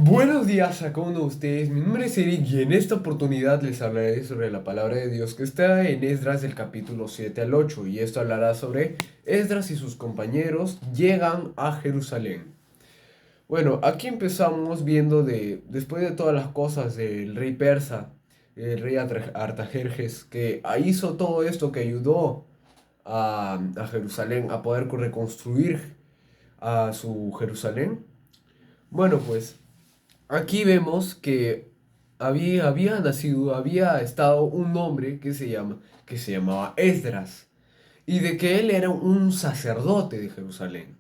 Buenos días a cada uno de ustedes, mi nombre es Eric y en esta oportunidad les hablaré sobre la palabra de Dios que está en Esdras del capítulo 7 al 8 y esto hablará sobre Esdras y sus compañeros llegan a Jerusalén. Bueno, aquí empezamos viendo después de todas las cosas del rey persa, el rey Artajerjes, que hizo todo esto que ayudó a Jerusalén a poder reconstruir a su Jerusalén. Bueno, pues aquí vemos que había estado un hombre que se llamaba Esdras, y de que él era un sacerdote de Jerusalén.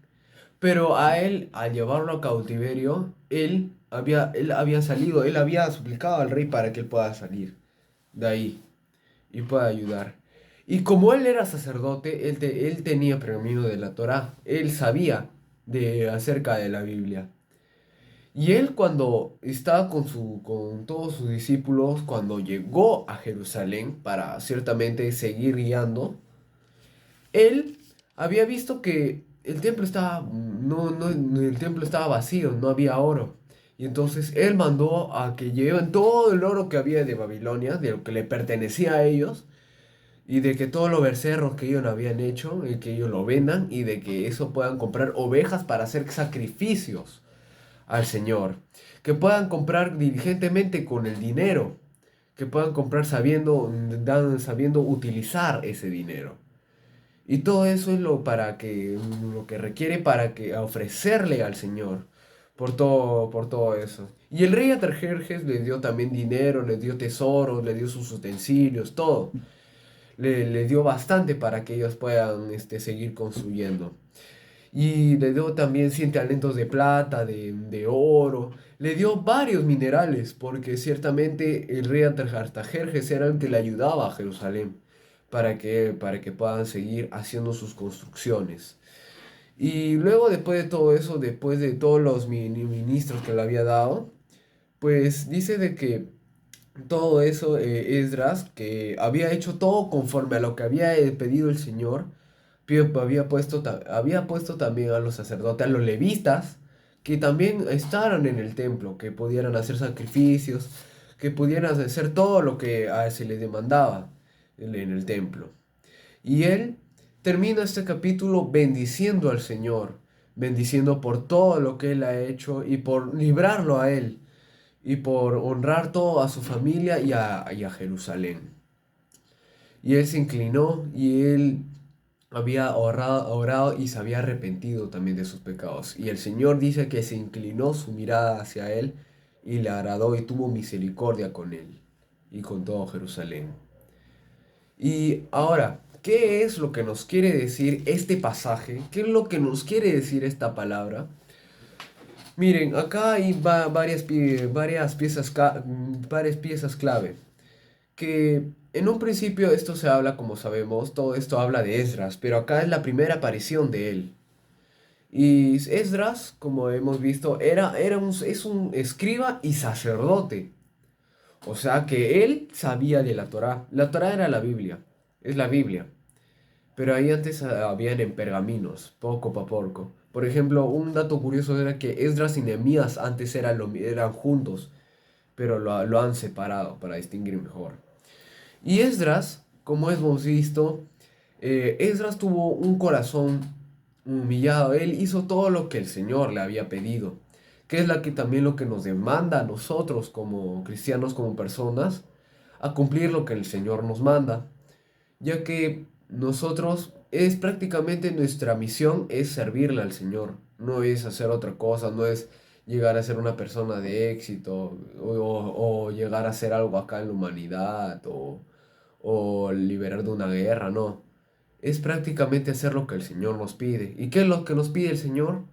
Pero a él, al llevarlo a cautiverio, él había suplicado al rey para que él pueda salir de ahí y pueda ayudar. Y como él era sacerdote, él tenía pergamino de la Torá, él sabía acerca de la Biblia. Y él cuando estaba con todos sus discípulos, cuando llegó a Jerusalén para ciertamente seguir guiando, él había visto que el templo estaba, el templo estaba vacío, no había oro. Y entonces él mandó a que lleven todo el oro que había de Babilonia, de lo que le pertenecía a ellos, y de que todos los becerros que ellos habían hecho, y que ellos lo vendan, y de que eso puedan comprar ovejas para hacer sacrificios al Señor, que puedan comprar diligentemente con el dinero, que puedan comprar sabiendo utilizar ese dinero. Y todo eso es lo que requiere para que ofrecerle al Señor por todo eso. Y el rey Atarjerjes le dio también dinero, le dio tesoros, le dio sus utensilios, todo. Le dio bastante para que ellos puedan seguir construyendo. Y le dio también 100 talentos de plata, de oro. Le dio varios minerales, porque ciertamente el rey Artajerjes era el que le ayudaba a Jerusalén para que puedan seguir haciendo sus construcciones. Y luego, después de todo eso, después de todos los ministros que le había dado, pues dice de que todo eso, Esdras, que había hecho todo conforme a lo que había pedido el Señor, había puesto también a los sacerdotes, a los levitas, que también estaban en el templo, que pudieran hacer sacrificios, que pudieran hacer todo lo que se les demandaba en el templo. Y él termina este capítulo bendiciendo al Señor, bendiciendo por todo lo que él ha hecho y por librarlo a él y por honrar todo a su familia y a Jerusalén. Y él se inclinó y él había orado y se había arrepentido también de sus pecados. Y el Señor dice que se inclinó su mirada hacia él y le agradó y tuvo misericordia con él y con todo Jerusalén. Y ahora, ¿qué es lo que nos quiere decir este pasaje? ¿Qué es lo que nos quiere decir esta palabra? Miren, acá hay varias piezas clave. Que en un principio esto se habla, como sabemos, todo esto habla de Esdras, pero acá es la primera aparición de él. Y Esdras, como hemos visto, es un escriba y sacerdote. O sea que él sabía de la Torá. La Torá era la Biblia, es la Biblia. Pero ahí antes habían en pergaminos, poco a poco. Por ejemplo, un dato curioso era que Esdras y Nehemías antes eran juntos, pero lo han separado para distinguir mejor. Y Esdras, como hemos visto, Esdras tuvo un corazón humillado. Él hizo todo lo que el Señor le había pedido, que es también lo que nos demanda a nosotros como cristianos, como personas, a cumplir lo que el Señor nos manda, ya que nosotros es prácticamente nuestra misión es servirle al Señor, no es hacer otra cosa, no es llegar a ser una persona de éxito o llegar a hacer algo acá en la humanidad o liberar de una guerra, no. Es prácticamente hacer lo que el Señor nos pide. ¿Y qué es lo que nos pide el Señor?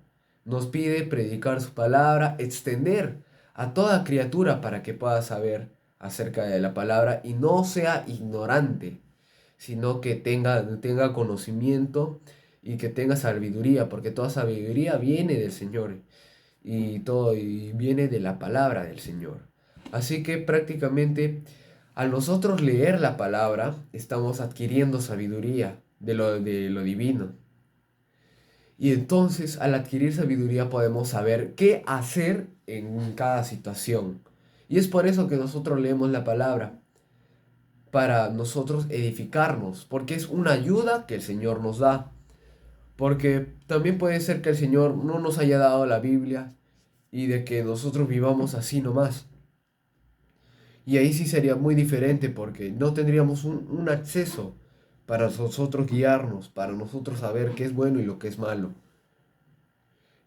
Nos pide predicar su palabra, extender a toda criatura para que pueda saber acerca de la palabra y no sea ignorante, sino que tenga conocimiento y que tenga sabiduría, porque toda sabiduría viene del Señor y viene de la palabra del Señor. Así que prácticamente al nosotros leer la palabra, estamos adquiriendo sabiduría de lo divino. Y entonces al adquirir sabiduría podemos saber qué hacer en cada situación. Y es por eso que nosotros leemos la palabra, para nosotros edificarnos, porque es una ayuda que el Señor nos da. Porque también puede ser que el Señor no nos haya dado la Biblia y de que nosotros vivamos así nomás. Y ahí sí sería muy diferente porque no tendríamos un acceso para nosotros guiarnos, para nosotros saber qué es bueno y lo que es malo.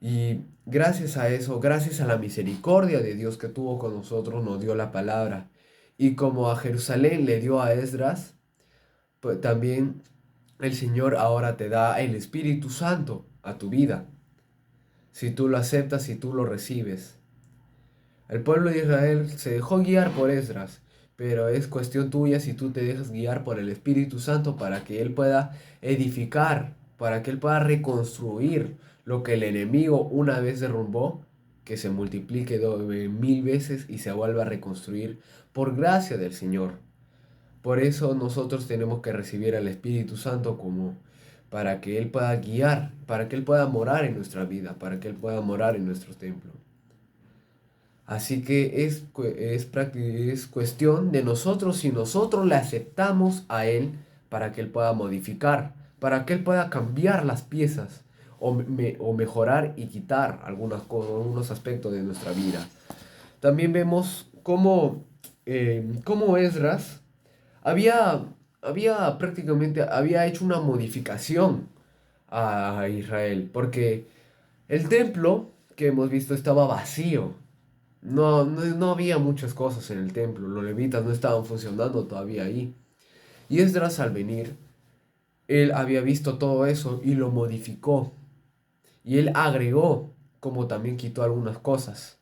Y gracias a eso, gracias a la misericordia de Dios que tuvo con nosotros, nos dio la palabra. Y como a Jerusalén le dio a Esdras, pues también el Señor ahora te da el Espíritu Santo a tu vida. Si tú lo aceptas, si tú lo recibes. El pueblo de Israel se dejó guiar por Esdras, pero es cuestión tuya si tú te dejas guiar por el Espíritu Santo para que Él pueda edificar, para que Él pueda reconstruir lo que el enemigo una vez derrumbó, que se multiplique 1000 veces y se vuelva a reconstruir por gracia del Señor. Por eso nosotros tenemos que recibir al Espíritu Santo como para que Él pueda guiar, para que Él pueda morar en nuestra vida, para que Él pueda morar en nuestro templo. Así que es cuestión de nosotros si nosotros le aceptamos a Él para que Él pueda modificar, para que Él pueda cambiar las piezas o mejorar y quitar algunas cosas, algunos aspectos de nuestra vida. También vemos cómo Esdras había, había hecho una modificación a Israel, porque el templo que hemos visto estaba vacío. No había muchas cosas en el templo, los levitas no estaban funcionando todavía ahí. Y Esdras al venir, él había visto todo eso y lo modificó. Y él agregó, como también quitó algunas cosas.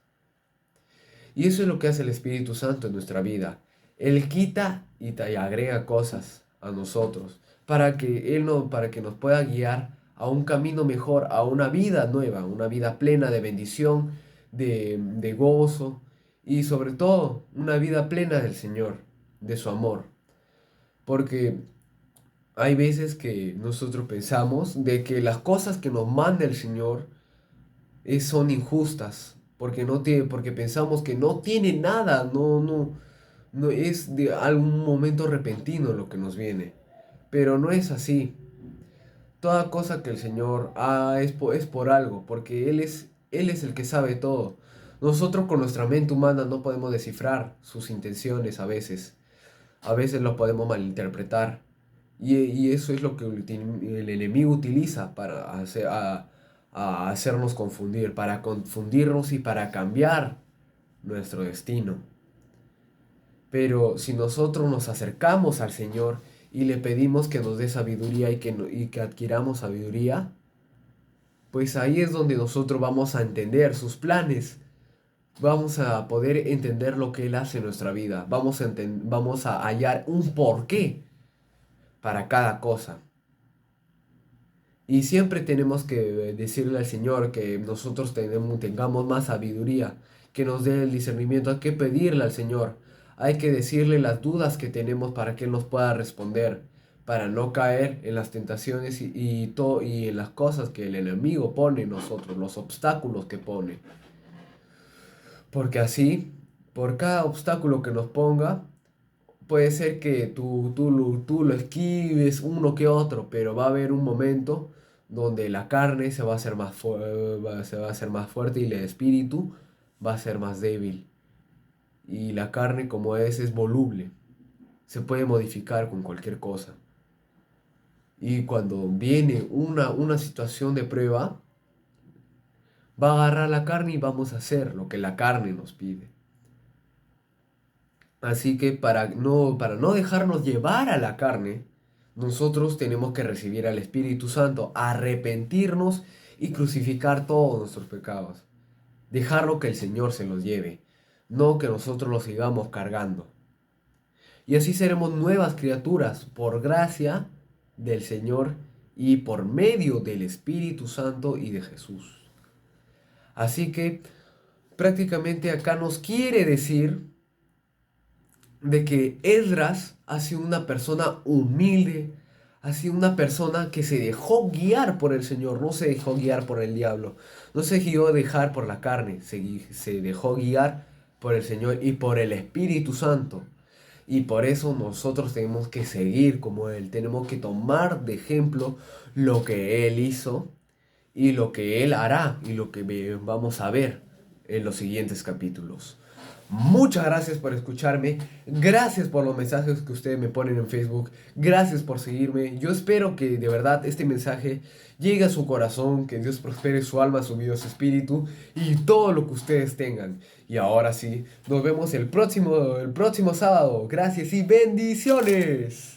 Y eso es lo que hace el Espíritu Santo en nuestra vida. Él quita y te agrega cosas a nosotros para que nos pueda guiar a un camino mejor, a una vida nueva, una vida plena de bendición, de gozo y sobre todo una vida plena del Señor, de su amor. Porque hay veces que nosotros pensamos de que las cosas que nos manda el Señor son injustas, porque pensamos que no tiene nada, no es de algún momento repentino lo que nos viene. Pero no es así. Toda cosa que el Señor es por algo, porque Él es el que sabe todo. Nosotros con nuestra mente humana no podemos descifrar sus intenciones a veces. A veces lo podemos malinterpretar. Y eso es lo que el enemigo utiliza para a hacernos confundir, para confundirnos y para cambiar nuestro destino. Pero si nosotros nos acercamos al Señor y le pedimos que nos dé sabiduría y que adquiramos sabiduría, pues ahí es donde nosotros vamos a entender sus planes, vamos a poder entender lo que Él hace en nuestra vida, vamos a hallar un porqué para cada cosa. Y siempre tenemos que decirle al Señor que nosotros tengamos más sabiduría, que nos dé el discernimiento. Hay que pedirle al Señor, hay que decirle las dudas que tenemos para que Él nos pueda responder, para no caer en las tentaciones y en las cosas que el enemigo pone en nosotros, los obstáculos que pone. Porque así, por cada obstáculo que nos ponga, puede ser que tú lo esquives uno que otro, pero va a haber un momento donde la carne se va a hacer se va a hacer más fuerte y el espíritu va a ser más débil. Y la carne como es voluble, se puede modificar con cualquier cosa. Y cuando viene una situación de prueba, va a agarrar la carne y vamos a hacer lo que la carne nos pide. Así que para no dejarnos llevar a la carne, nosotros tenemos que recibir al Espíritu Santo, arrepentirnos y crucificar todos nuestros pecados. Dejarlo que el Señor se los lleve, no que nosotros los sigamos cargando. Y así seremos nuevas criaturas por gracia del Señor y por medio del Espíritu Santo y de Jesús. Así que prácticamente acá nos quiere decir de que Esdras ha sido una persona humilde, ha sido una persona que se dejó guiar por el Señor, no se dejó guiar por el diablo, no se dejó dejar por la carne, se dejó guiar por el Señor y por el Espíritu Santo. Y por eso nosotros tenemos que seguir como Él, tenemos que tomar de ejemplo lo que Él hizo y lo que Él hará y lo que vamos a ver en los siguientes capítulos. Muchas gracias por escucharme, gracias por los mensajes que ustedes me ponen en Facebook, gracias por seguirme. Yo espero que de verdad este mensaje llegue a su corazón, que Dios prospere su alma, su vida, su espíritu y todo lo que ustedes tengan. Y ahora sí, nos vemos el próximo sábado. Gracias y bendiciones.